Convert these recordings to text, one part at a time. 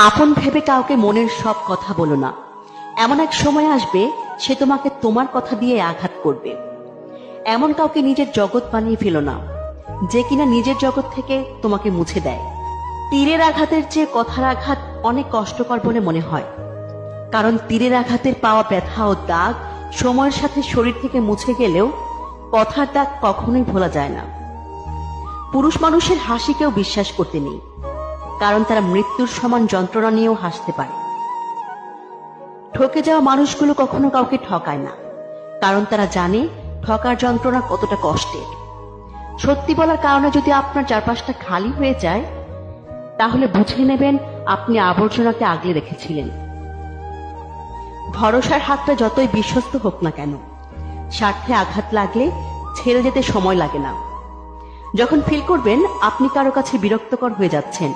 আপন ভেবে কাউকে মনের সব কথা বলো না। এমন এক সময় আসবে সে তোমাকে তোমার কথা দিয়ে আঘাত করবে। এমন কাউকে নিজের জগৎ বানিয়ে ফেলো না যে কিনা নিজের জগৎ থেকে তোমাকে মুছে দেয়। তীরের আঘাতের চেয়ে কথার আঘাত অনেক কষ্টকর বলে মনে হয়, কারণ তীরের আঘাতের পাওয়া ব্যথা ও দাগ সময়ের সাথে শরীর থেকে মুছে গেলেও কথার দাগ কখনোই ভোলা যায় না। পুরুষ মানুষের হাসিকেও বিশ্বাস করতে নেই, কারণ তারা মৃত্যুর সমান যন্ত্রণা নিয়েও হাসতে পারে। ঠকে যাওয়া মানুষগুলো কখনো কাউকে ঠকায় না, কারণ তারা জানে ঠকার যন্ত্রণা কতটা কষ্টের। সত্যি বলার কারণে যদি আপনার চারপাশটা খালি হয়ে যায়, তাহলে বুঝে নেবেন আপনি আবর্জনাকে আগলে রেখেছিলেন। ভরসার হাতটা যতই বিশ্বস্ত হোক না কেন, স্বার্থে আঘাত লাগলে ছেড়ে যেতে সময় লাগে না। যখন ফিল করবেন আপনি কারো কাছে বিরক্তকর হয়ে যাচ্ছেন,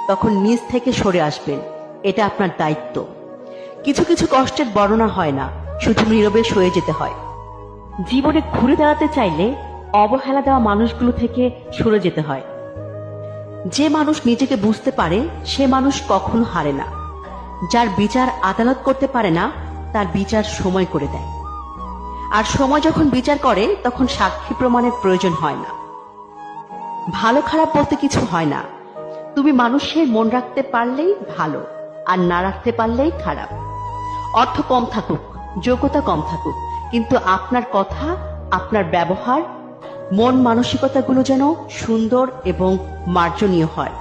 তখন নিজ থেকে সরে আসবেন। এটা আপনার দায়িত্ব। কিছু কিছু কষ্টের বর্ণনা হয় না, শুধু নীরবে সয়ে যেতে হয়। জীবনে ঘুরে দাঁড়াতে চাইলে অবহেলা দেওয়া মানুষগুলো থেকে সরে যেতে হয়। যে মানুষ নিজেকে বুঝতে পারে সে মানুষ কখনো হারে না। যার বিচার আদালত করতে পারে না, তার বিচার সময় করে দেয়। আর সময় যখন বিচার করে তখন সাক্ষী প্রমাণের প্রয়োজন হয় না। ভালো খারাপ বলতে কিছু হয় না। তুমি মানুষের মন রাখতে পারলেই ভালো, আর না রাখতে পারলেই খারাপ। অর্থ কম থাকুক, যোগ্যতা কম থাকুক, কিন্তু আপনার কথা, আপনার ব্যবহার, মন মানসিকতাগুলো যেন সুন্দর এবং মার্জনীয় হয়।